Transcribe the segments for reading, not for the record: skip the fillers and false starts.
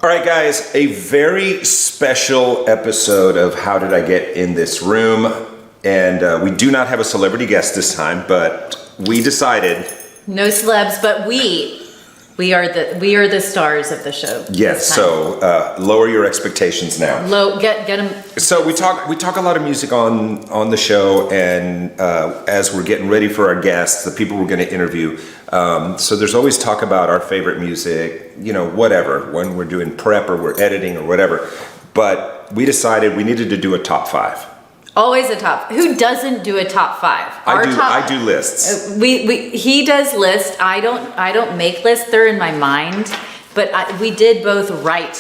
All right, guys, a very special episode of How Did I Get in This Room? And we do not have a celebrity guest this time, but we decided... No celebs, but we are the stars of the show. Yes, so lower your expectations now. Get them. So we talk a lot of music on the show, and as we're getting ready for our guests, the people we're going to interview. So there's always talk about our favorite music, whatever, when we're doing prep or we're editing or whatever. But we decided we needed to do a top 5. Always a top. Who doesn't do a top 5? I do lists. He does lists. I don't make lists. They're in my mind. But we did both right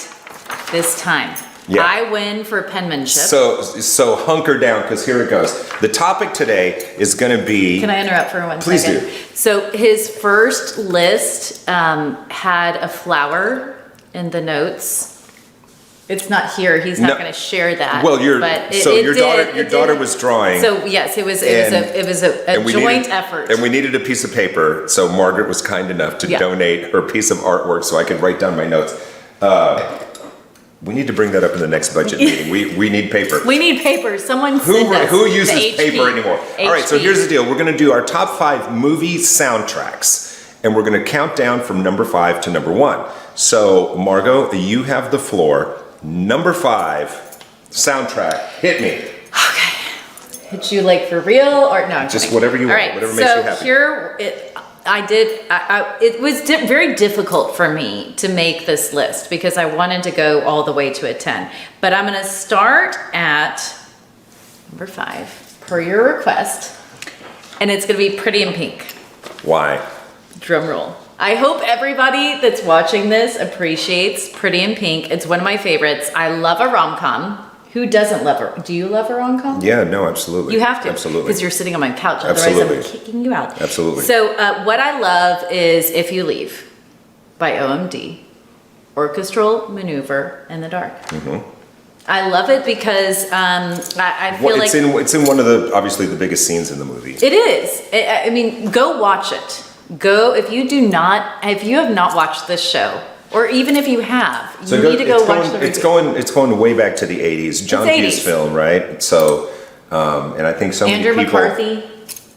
this time. Yeah. I win for penmanship. So hunker down, because here it goes. The topic today is going to be... Can I interrupt for 1 Please second? do. So his first list had a flower in the notes. It's not here. He's not going to share that. Well, your daughter was drawing. So yes, it was a joint effort. And we needed a piece of paper. So Margaret was kind enough to donate her piece of artwork so I could write down my notes. We need to bring that up in the next budget meeting. We need paper. We need paper. Someone send us who uses the paper anymore? All right, so here's the deal. We're going to do our top 5 movie soundtracks, and we're going to count down from number 5 to number 1. So Margot, you have the floor. Number 5 soundtrack. Hit me. Okay. Hit you like for real or no? Just whatever you want. All right. Whatever makes you happy. Here it was very difficult for me to make this list because I wanted to go all the way to a 10. But I'm going to start at number 5 per your request, and it's going to be Pretty in Pink. Why? Drum roll. I hope everybody that's watching this appreciates Pretty in Pink. It's one of my favorites. I love a rom-com. Who doesn't love her? Do you love a rom-com? Yeah, no, absolutely. You have to. Absolutely. Because you're sitting on my couch. Absolutely. Otherwise, I'm kicking you out. Absolutely. So what I love is If You Leave by OMD. Orchestral Maneuver in the Dark. Mm-hmm. I love it because I feel like... It's in one of the, obviously, the biggest scenes in the movie. It is. I mean, go watch it. If you have not watched this show, or even if you have, you need to go watch the review. It's going way back to the 80s. John Hughes film, right? So, and I think some Andrew people... McCarthy.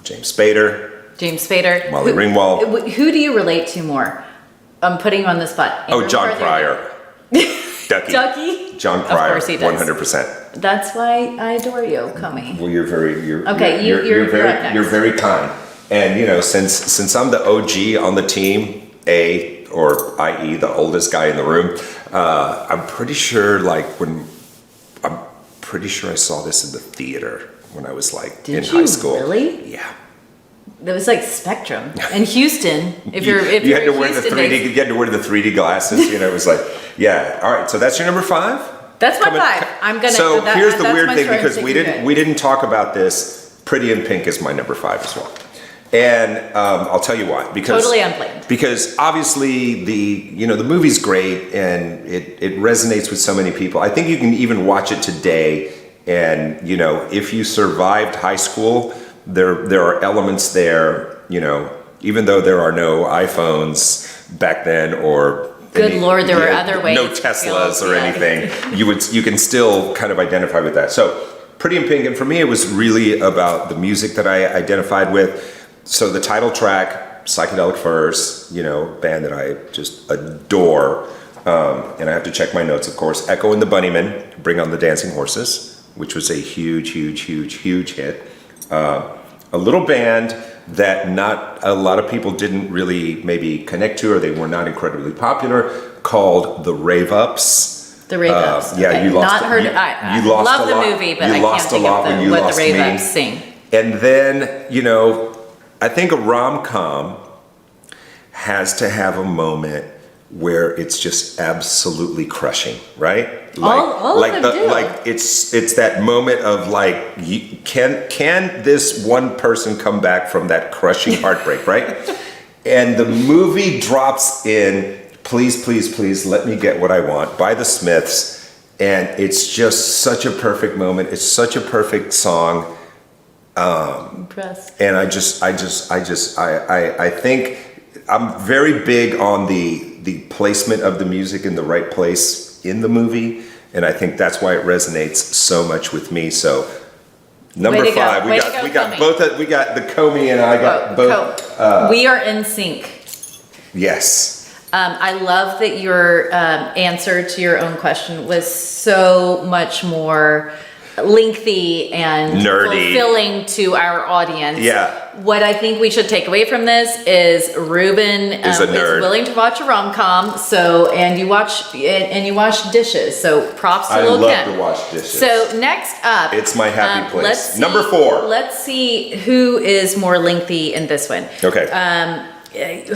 James Spader. Molly Ringwald. Who do you relate to more? I'm putting you on the spot. Andrew John Cryer. Ducky? John Cryer, of course he does. 100%. That's why I adore you, Comey. Well, you're you're very kind. And since I'm the OG on the team, i.e. the oldest guy in the room, I'm pretty sure I saw this in the theater when I was in high school. Really? Yeah. It was like Spectrum in Houston. You had to wear the 3D glasses. It was like, yeah. All right. So that's your number 5. That's my 5. I'm gonna. So here's the weird thing, because we didn't talk about this. Pretty in Pink is my number 5 as well. And I'll tell you why. Because totally unplanned. Because obviously the movie's great and it resonates with so many people. I think you can even watch it today, and if you survived high school, there are elements there. Even though there are no iPhones back then, or good Lord, there were other ways. No Teslas or anything. You can still kind of identify with that. So Pretty in Pink, and for me, it was really about the music that I identified with. So the title track, Psychedelic Furs, band that I just adore. And I have to check my notes, of course. Echo and the Bunnymen, Bring on the Dancing Horses, which was a huge hit. A little band that not a lot of people didn't really maybe connect to, or they were not incredibly popular, called the Rave Ups. The Rave Ups. Yeah, okay. you lost. Not heard. I love the movie, but I can't think of what the Rave Ups sing. And then I think a rom-com has to have a moment where it's just absolutely crushing, right? All of them do. It's that moment of can this one person come back from that crushing heartbreak, right? And the movie drops in Please, Please, Please Let Me Get What I Want by the Smiths, and it's just such a perfect moment. It's such a perfect song. Impressed. And I think I'm very big on the the placement of the music in the right place in the movie, and I think that's why it resonates so much with me. So number Way to go. 5, Way to go, we got Comey. both. We got the Comey and I got both. We are in sync. Yes. I love that your answer to your own question was so much more lengthy and Nerdy. fulfilling to our audience. Yeah. What I think we should take away from this is Ruben Is a nerd. is willing to watch a rom-com. So and you wash dishes. So props to I Lil' love Kim. to wash dishes. So next up, It's my happy place. let's see- Number 4. Let's see who is more lengthy in this one. Okay.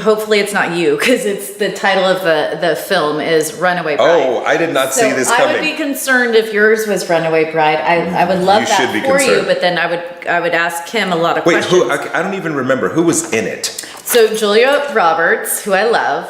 Hopefully it's not you, because it's the title of the film is Runaway Bride. Oh, I did not see this I coming. would be concerned if yours was Runaway Bride. I would love You that should be for you, concerned. but then I would ask Kim a lot of Wait, questions. who? I don't even remember who was in it. So Julia Roberts, who I love,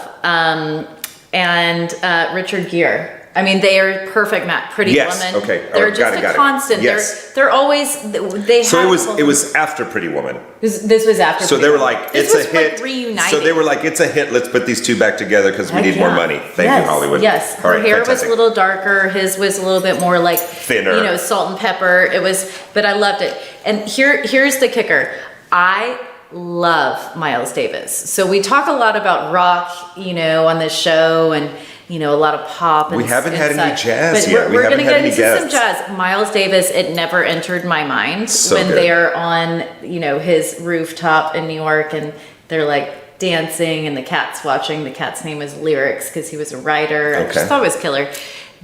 and Richard Gere. I mean, they are perfect match. Pretty Yes, Woman. okay. They're Oh, just got it, a got it. constant. Yes. They're always they. So have it was after Pretty Woman. This was after. So Pretty they were Woman. like, This it's a was hit. Like reuniting. So they were like, it's a hit. Let's put these two back together because we Heck need more yeah. money. Thank Yes, you, Hollywood. Yes, All her right, hair fantastic. was a little darker. His was a little bit more like Thinner. salt and pepper. It was, but I loved it. And here's the kicker. I love Miles Davis. So we talk a lot about rock, on this show, and a lot of pop. And We haven't and had any such. jazz but yet. We We're haven't gonna had get any into some guests. jazz. Miles Davis. It never entered my mind So when good. they're on, his rooftop in New York, and they're like dancing, and the cat's watching. The cat's name is Lyrics because he was a writer. I Okay. just thought it was killer.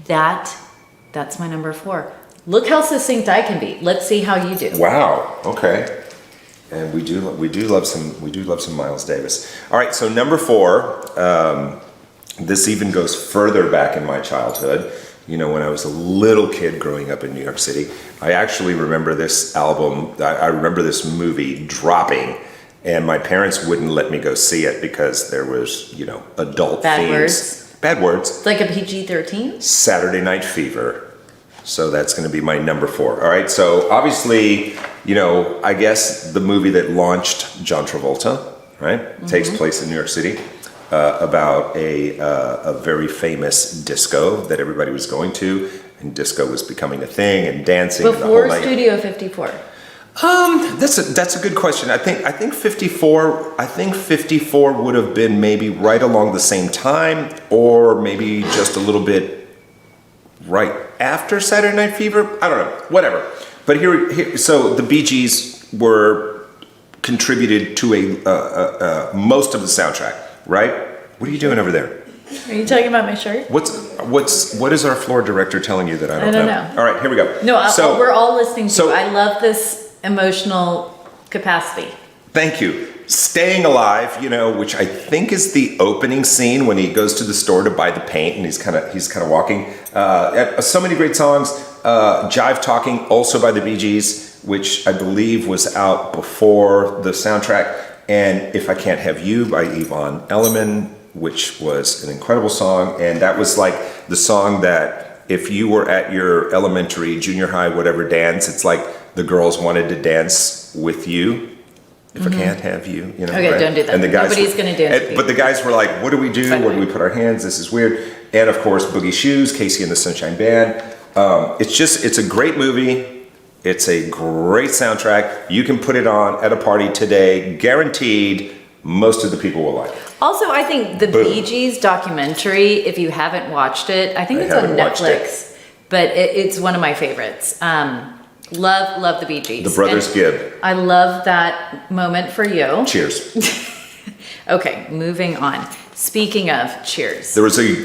That's my number 4. Look how succinct I can be. Let's see how you do. Wow. Okay. And we do love some Miles Davis. All right. So number 4. This even goes further back in my childhood. When I was a little kid growing up in New York City, I actually remember this album. I remember this movie dropping, and my parents wouldn't let me go see it because there was, adult Bad themes. words? Bad words. It's like a PG-13. Saturday Night Fever. So that's going to be my number 4. All right. So obviously, I guess the movie that launched John Travolta, right, takes place in New York City, about a very famous disco that everybody was going to, and disco was becoming a thing, and dancing. and the whole Before night. Studio 54. That's a good question. I think 54. I think 54 would have been maybe right along the same time, or maybe just a little bit right after Saturday Night Fever. I don't know. Whatever. But here so the Bee Gees were contributed to a most of the soundtrack, right? What are you doing over there? Are you talking about my shirt? What is our floor director telling you that I don't, don't know. All right, here we go. No, we're all listening to so- you. I love this emotional capacity. Thank you. Staying Alive, which I think is the opening scene when he goes to the store to buy the paint, and he's kind of walking. So many great songs. Jive Talking, also by the Bee Gees, which I believe was out before the soundtrack. And If I Can't Have You by Yvonne Elliman, which was an incredible song. And that was like the song that if you were at your elementary, junior high, whatever dance, it's like the girls wanted to dance with you. If I can't have you, Okay, right? don't do that. And the guys Nobody's gonna dance with you. But the guys were like, what do we do? Fine. Where do we put our hands? This is weird. And of course, Boogie Shoes, Casey and the Sunshine Band. It's a great movie. It's a great soundtrack. You can put it on at a party today, guaranteed. Most of the people will like it. Also, I think the Boom. Bee Gees documentary, if you haven't watched it, I think I it's on haven't watched it. Netflix, but it's one of my favorites. Love the Bee Gees. The Brothers And Gibb. I love that moment for you. Cheers. Okay, moving on. Speaking of cheers. There was a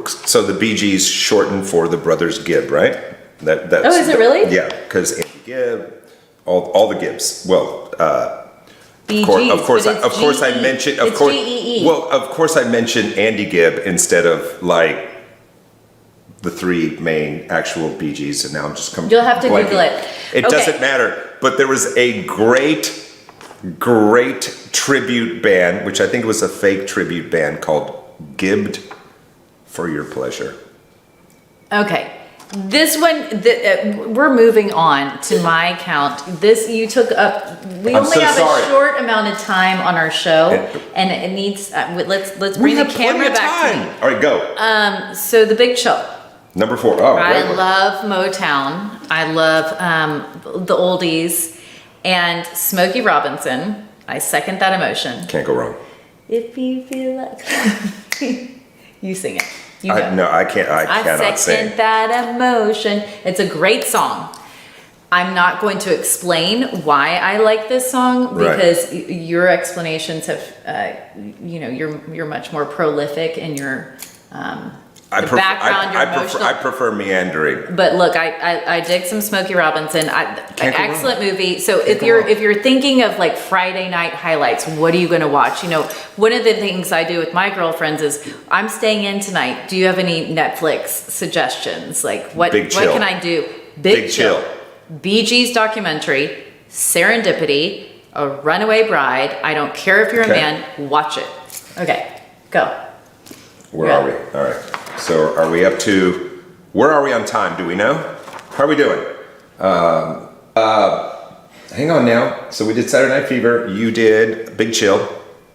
so the Bee Gees shortened for the Brothers Gibb, right? That's, is it really? Yeah, because Andy Gibb, all the Gibbs. Well, Bee of course, Gees, but it's I G-E. mentioned, It's G-E-E. well, of course, I mentioned Andy Gibb instead of like the 3 main actual Bee Gees, and now I'm just You'll have to blanking. Google it. It Okay. doesn't matter, but there was a great tribute band, which I think was a fake tribute band called Gibbed for Your Pleasure. Okay. This one, we're moving on to my count. This, you took up, we I'm only so have sorry. a short amount of time on our show, and it needs, let's bring the camera back to me. All right, go. So The Big Chill. Number 4. Oh, I great one. love Motown. I love the oldies and Smokey Robinson. I second that emotion. Can't go wrong. If you feel like you sing it. You know. No, I can't. I cannot second sing. that emotion. It's a great song. I'm not going to explain why I like this song Right. because your explanations have, you're much more prolific in your background, your emotional. I prefer meandering. But look, I dig some Smokey Robinson. Can't go Excellent wrong. movie. So Can't if go you're wrong. if you're thinking of like Friday night highlights, what are you going to watch? You know, one of the things I do with my girlfriends is I'm staying in tonight. Do you have any Netflix suggestions? Like what Big Chill. can I do? Big Chill. Bee Gees documentary, Serendipity, A Runaway Bride. I don't care if you're Okay. a man. Watch it. Okay, go. Where Yeah. are we? All right. So are we up to, where are we on time? Do we know? How are we doing? Hang on now. So we did Saturday Night Fever. You did Big Chill.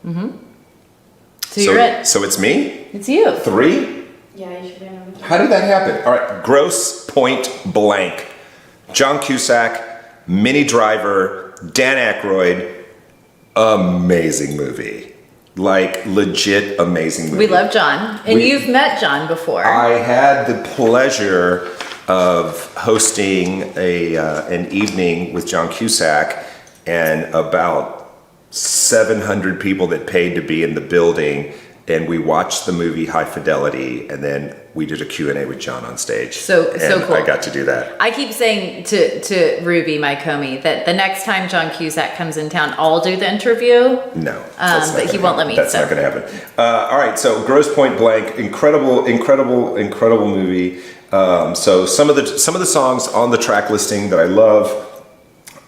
So you're it. So it's me? It's you. 3? Yeah, you should be on. How did that happen? All right. Gross Point Blank. John Cusack, Minnie Driver, Dan Aykroyd. Amazing movie. Like legit amazing movie. We love John, and We- you've met John before. I had the pleasure of hosting an evening with John Cusack and about 700 people that paid to be in the building, and we watched the movie High Fidelity, and then we did a Q&A with John on stage. So And cool. I got to do that. I keep saying to Ruby, my comie, that the next time John Cusack comes in town, I'll do the interview. No, that's not but he gonna won't let happen. me, That's so. not going to happen. All right, so Gross Point Blank, incredible movie. So some of the songs on the track listing that I love,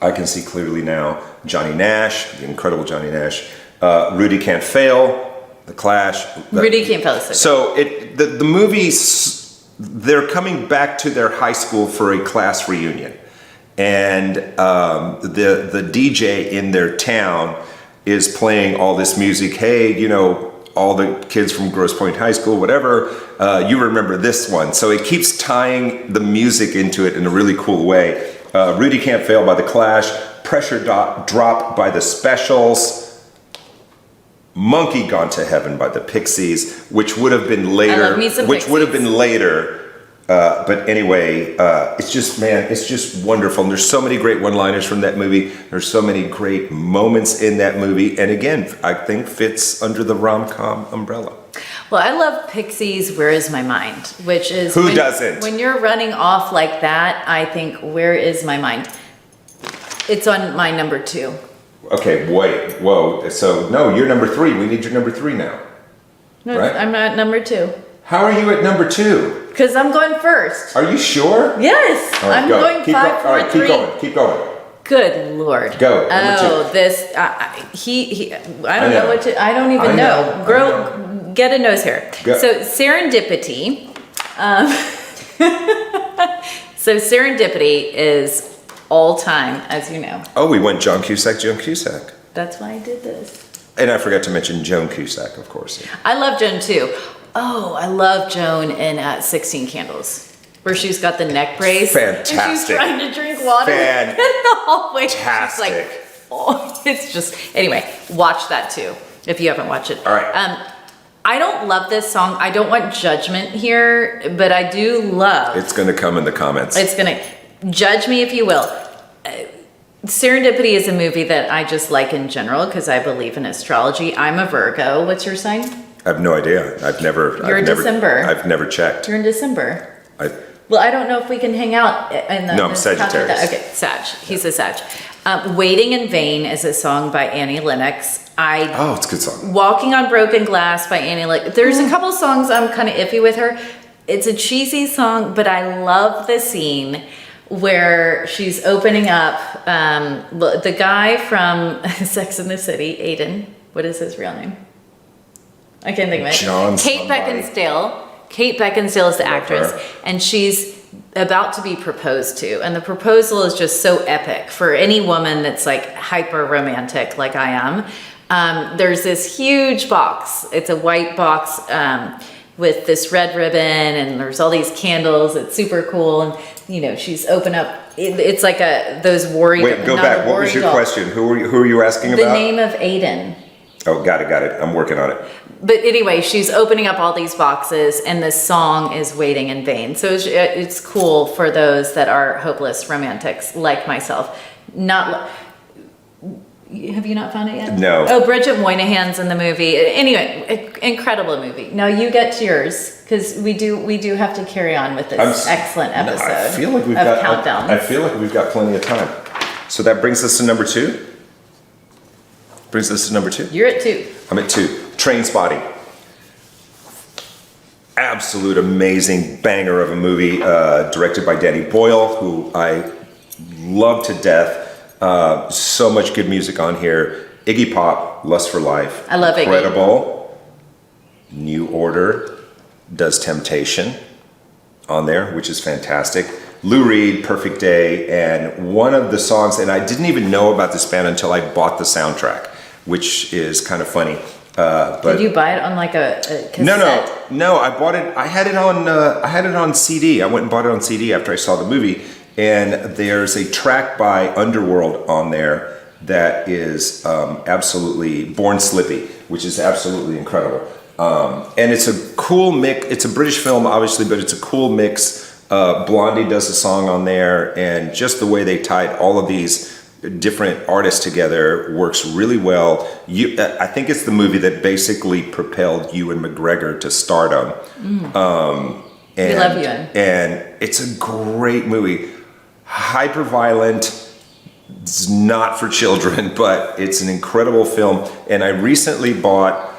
I can see clearly now. Johnny Nash, the incredible Johnny Nash. Rudy Can't Fail, The Clash. Rudy can't fell asleep. So the movies, they're coming back to their high school for a class reunion, and the DJ in their town is playing all this music. Hey, you know, all the kids from Grosse Pointe High School, whatever, you remember this one. So it keeps tying the music into it in a really cool way. Rudy Can't Fail by The Clash, Pressure Drop by The Specials, Monkey Gone to Heaven by the Pixies, which would have been later. I love me some Pixies. But anyway, it's just wonderful. And there's so many great one-liners from that movie. There's so many great moments in that movie. And again, I think fits under the rom-com umbrella. Well, I love Pixies, Where Is My Mind? Which is... Who doesn't? When you're running off like that, I think, Where Is My Mind? It's on my number 2. Okay, wait, whoa. So, no, you're number 3. We need your number 3 now. No, Right. I'm not number 2. How are you at number 2? Because I'm going first. Are you sure? Yes, All right, I'm go. going Keep 5, 4, All right, 3. keep going. Good Lord. Go, number 2. Oh, this, he, I don't know. know what to, I don't even I know, know. Get a nose hair. Go. So Serendipity, so Serendipity is all time, as you know. Oh, we went John Cusack. That's why I did this. And I forgot to mention Joan Cusack, of course. I love Joan too. Oh, I love Joan in 16 Candles, where she's got the neck brace. And she's Fantastic. trying to drink water in the hallway. She's Fantastic. like, oh, it's just, anyway, watch that too, if you haven't watched it. All right. I don't love this song. I don't want judgment here, but I do love. It's going to come in the comments. It's gonna, judge me if you will. Serendipity is a movie that I just like in general because I believe in astrology. I'm a Virgo. What's your sign? I have no idea. You're in December. I've never checked. You're in December. I, Well, I don't know if we can hang out in the. No, I'm this country Sagittarius. Okay, Sag. He's a Sag. Waiting in Vain is a song by Annie Lennox. oh, it's a good song. Walking on Broken Glass by Annie Lennox. There's a couple songs I'm kind of iffy with her. It's a cheesy song, but I love the scene where she's opening up. The guy from Sex and the City, Aiden. What is his real name? I can't think of it. John Kate somebody. Beckinsale. Kate Beckinsale is the actress, her. and she's about to be proposed to, and the proposal is just so epic for any woman that's like hyper romantic like I am. There's this huge box. It's a white box with this red ribbon, and there's all these candles. It's super cool, and you know, she's open up. It's like those warrior. Wait, go back. What was your question? Who are you asking about? The name of Aiden. Oh, got it. I'm working on it. But anyway, she's opening up all these boxes, and this song is Waiting in Vain. So it's cool for those that are hopeless romantics like myself. Have you not found it yet? No. Oh, Bridget Moynihan's in the movie. Anyway, incredible movie. Now you get to yours, because we do have to carry on with this excellent episode. I feel like countdowns. I feel like we've got plenty of time. So that brings us to number 2. You're at 2. I'm at 2. Trainspotting. Absolute amazing banger of a movie, directed by Danny Boyle, who I love to death. So much good music on here. Iggy Pop, Lust for Life. I love Iggy. Incredible. New Order does Temptation on there, which is fantastic. Lou Reed, Perfect Day, and one of the songs, and I didn't even know about this band until I bought the soundtrack, which is kind of funny. But did you buy it on like a cassette? No. I bought it. I had it on CD. I went and bought it on CD after I saw the movie. And there's a track by Underworld on there that is absolutely Born Slippy, which is absolutely incredible. And it's a cool mix. It's a British film, obviously, but it's a cool mix. Blondie does a song on there, and just the way they tied all of these different artists together works really well. I think it's the movie that basically propelled Ewan McGregor to stardom. We love Ewan. And it's a great movie. Hyper violent. It's not for children, but it's an incredible film. And I recently bought,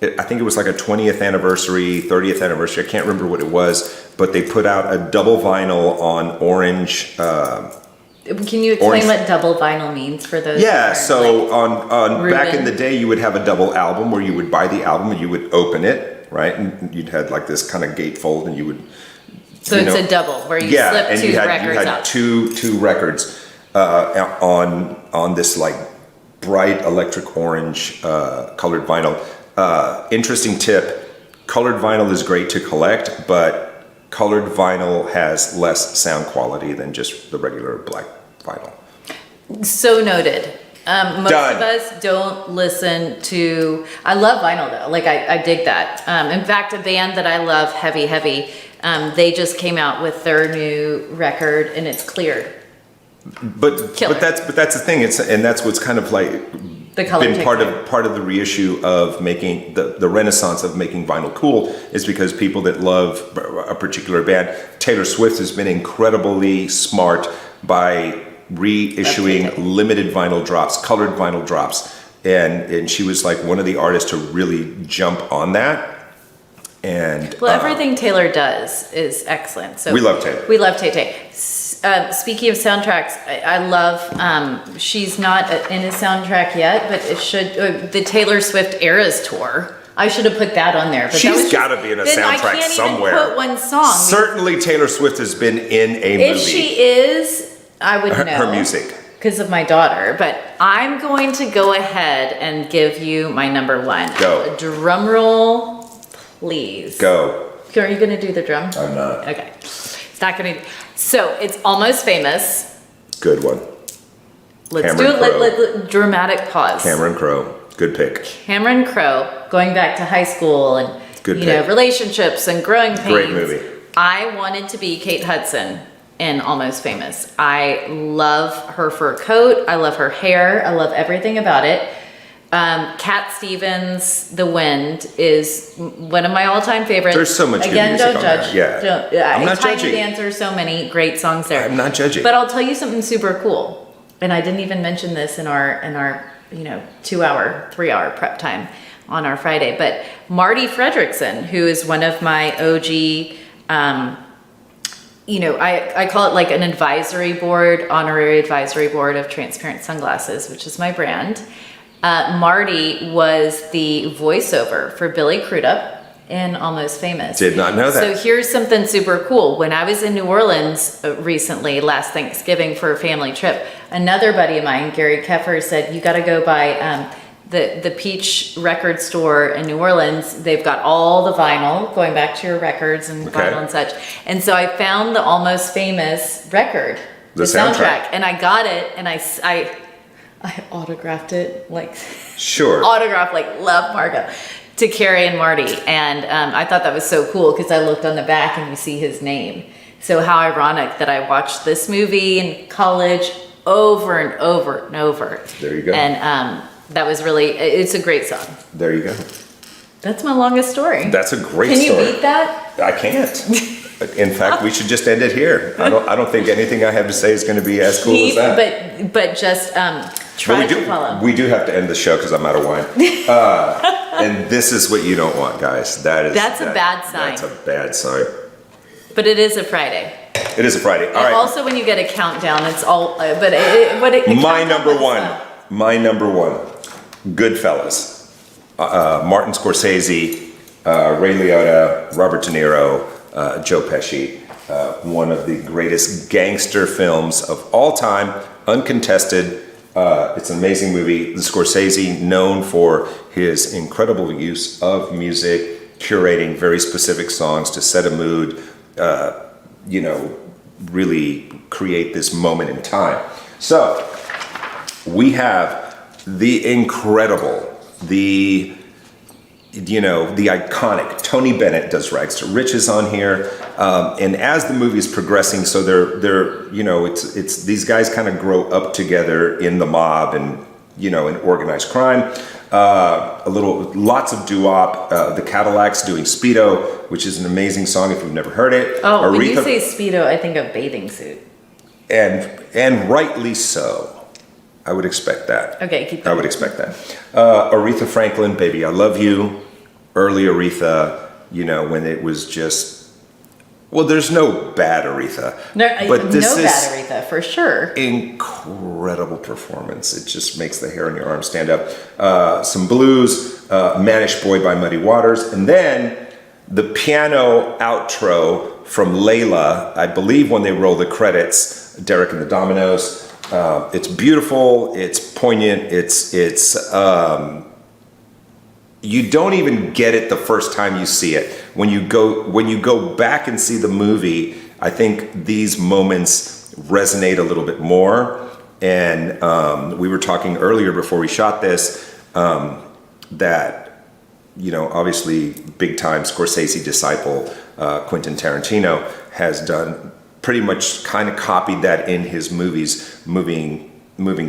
I think it was like a 20th anniversary, 30th anniversary, I can't remember what it was, but they put out a double vinyl on orange. Can you explain what double vinyl means for those? Yeah, so like on back in the day, you would have a double album where you would buy the album and you would open it, right? And you'd had like this kind of gatefold, and you would. So it's a double where you slip and two you had records out. two records on this like bright electric orange colored vinyl. Interesting tip: colored vinyl is great to collect, but colored vinyl has less sound quality than just the regular black vinyl. So noted. Most of us don't listen to. I love vinyl though. Like I dig that. In fact, a band that I love, Heavy Heavy, they just came out with their new record, and it's cleared. But that's the thing. And that's what's kind of like been part of the reissue of making the renaissance of making vinyl cool, is because people that love a particular band. Taylor Swift has been incredibly smart by reissuing limited vinyl drops, colored vinyl drops, and she was like one of the artists to really jump on that. And everything Taylor does is excellent. So we love Taylor. We love Tay. Speaking of soundtracks, I love. She's not in a soundtrack yet, but it should. The Taylor Swift Eras tour. I should have put that on there. But she's got to be in a soundtrack somewhere. I can't even put one song. Certainly, Taylor Swift has been in a movie. If she is, I would know her music because of my daughter. But I'm going to go ahead and give you my number 1. Go. Drum roll, please. Go. Are you going to do the drum? I'm not. Okay. It's not going to. So it's Almost Famous. Good one. Let's do it. Let dramatic pause. Cameron Crowe. Good pick. Cameron Crowe, going back to high school and relationships and growing pains. Great movie. I wanted to be Kate Hudson in Almost Famous. I love her fur coat. I love her hair. I love everything about it. Cat Stevens' The Wind is one of my all-time favorites. There's so much good music don't on judge. there. Yeah. I'm not Tiny judging. Dancer, so many great songs there. I'm not judging. But I'll tell you something super cool. And I didn't even mention this in our 2-hour, 3-hour prep time on our Friday. But Marty Fredrickson, who is one of my OG, I call it like an honorary advisory board of Transparent Sunglasses, which is my brand. Marty was the voiceover for Billy Crudup in Almost Famous. Did not know that. So here's something super cool. When I was in New Orleans recently, last Thanksgiving for a family trip, another buddy of mine, Gary Keffer, said, you got to go by the Peach record store in New Orleans. They've got all the vinyl, going back to your records and vinyl and such. And so I found the Almost Famous record, the soundtrack, and I got it, and I autographed it, like autographed, like Love Margot, to Carrie and Marty. And I thought that was so cool because I looked on the back and you see his name. So how ironic that I watched this movie in college over and over and over. There you go. And that was really, it's a great song. There you go. That's my longest story. That's a great story. story. Can you beat that? I can't. In fact, we should just end it here. I don't think anything I have to say is going to be as cool as that. But just try to follow. We do have to end the show because I'm out of wine. And this is what you don't want, guys. That's a bad sign. That's a bad sign. But it is a Friday. It is a Friday. All right. Also, when you get a countdown, it's all. My number one. Goodfellas. Martin Scorsese, Ray Liotta, Robert De Niro, Joe Pesci. One of the greatest gangster films of all time, uncontested. It's an amazing movie. Scorsese, known for his incredible use of music, curating very specific songs to set a mood, really create this moment in time. So, we have the incredible, the iconic Tony Bennett does Rags to Riches on here, and as the movie is progressing, so it's these guys kind of grow up together in the mob and in organized crime. Lots of doo-wop. The Cadillacs doing Speedo, which is an amazing song if you've never heard it. Oh, when you say Speedo, I think of bathing suit. And rightly so. I would expect that. Okay, keep going. I would expect that. Aretha Franklin, Baby I Love You. Early Aretha, when it was just... Well, there's no bad Aretha. But this no bad Aretha, for sure. Incredible performance. It just makes the hair on your arm stand up. Some blues, Manish Boy by Muddy Waters. And then the piano outro from Layla, I believe when they roll the credits, Derek and the Dominoes. It's beautiful, it's poignant, it's you don't even get it the first time you see it. When you go back and see the movie, I think these moments resonate a little bit more. And we were talking earlier before we shot this, that, obviously big time Scorsese disciple, Quentin Tarantino has done pretty much kind of copied that in his movies, moving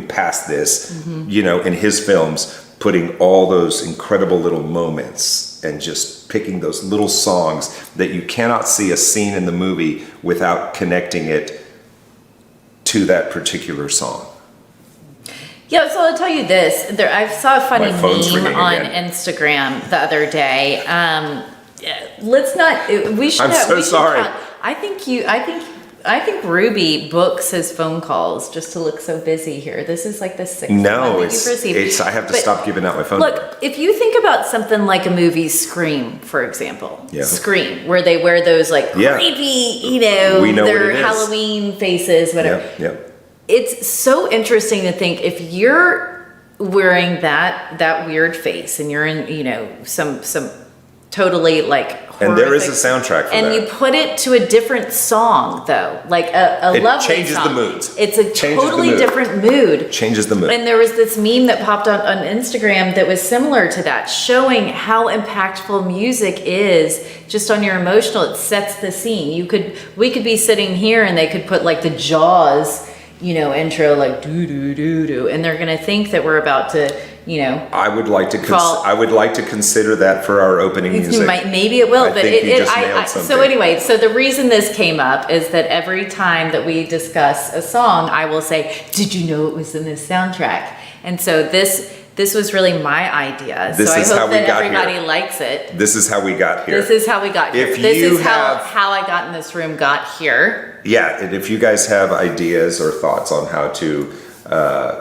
past this, in his films, putting all those incredible little moments and just picking those little songs that you cannot see a scene in the movie without connecting it to that particular song. Yeah, so I'll tell you this. I saw a funny meme on again. Instagram the other day. Let's not. We should. I'm so sorry. I think Ruby books his phone calls just to look so busy here. This is like the sixth one that you've received. I have to stop giving out my phone number. number. If you think about something like a movie Scream, for example. Yeah. Scream, where they wear those like creepy, their Halloween faces, whatever. Yeah. It's so interesting to think if you're wearing that weird face and you're in, some totally like horrific, and there is a soundtrack for and that. you put it to a different song though, like a it lovely changes song. The moods. It's a totally different mood. Changes the mood. And there was this meme that popped on Instagram that was similar to that, showing how impactful music is just on your emotional. It sets the scene. We could be sitting here and they could put like the Jaws, intro, like doo doo doo doo, and they're gonna think that we're about to, I would like to consider that for our opening music. Maybe it will, so anyway, so the reason this came up is that every time that we discuss a song, I will say, "Did you know it was in this soundtrack?" And so this was really my idea. So I hope that everybody likes it. This is how we got here. This is how we got here. How I got in this room got here. Yeah, and if you guys have ideas or thoughts on how to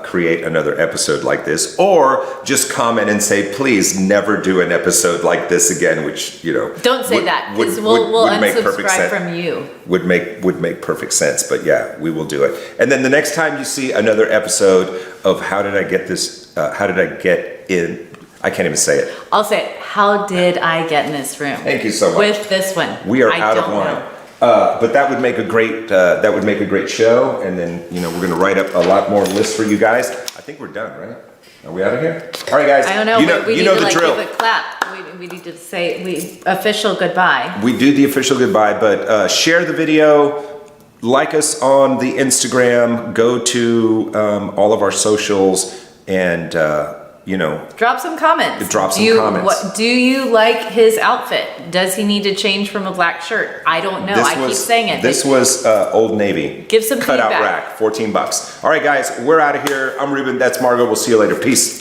create another episode like this, or just comment and say, please never do an episode like this again, which, you know. Don't say that, because we'll unsubscribe from you. Would make perfect sense, but yeah, we will do it. And then the next time you see another episode of how did I get in, I can't even say it. I'll say it. How did I get in this room? Thank you so much. With this one. We are out of line. But that would make a great show, and then, you know, we're gonna write up a lot more lists for you guys. I think we're done, right? Are we out of here? All right, guys. I don't know. We need know to the like drill. give a clap. We need to say official goodbye. We do the official goodbye, but share the video, like us on the Instagram, go to all of our socials, and you know, drop some comments. Comments. Do you like his outfit? Does he need to change from a black shirt? I don't know. I keep saying it. This was Old Navy. Give some cutout feedback. rack, $14. All right, guys, we're out of here. I'm Ruben. That's Margot. We'll see you later. Peace.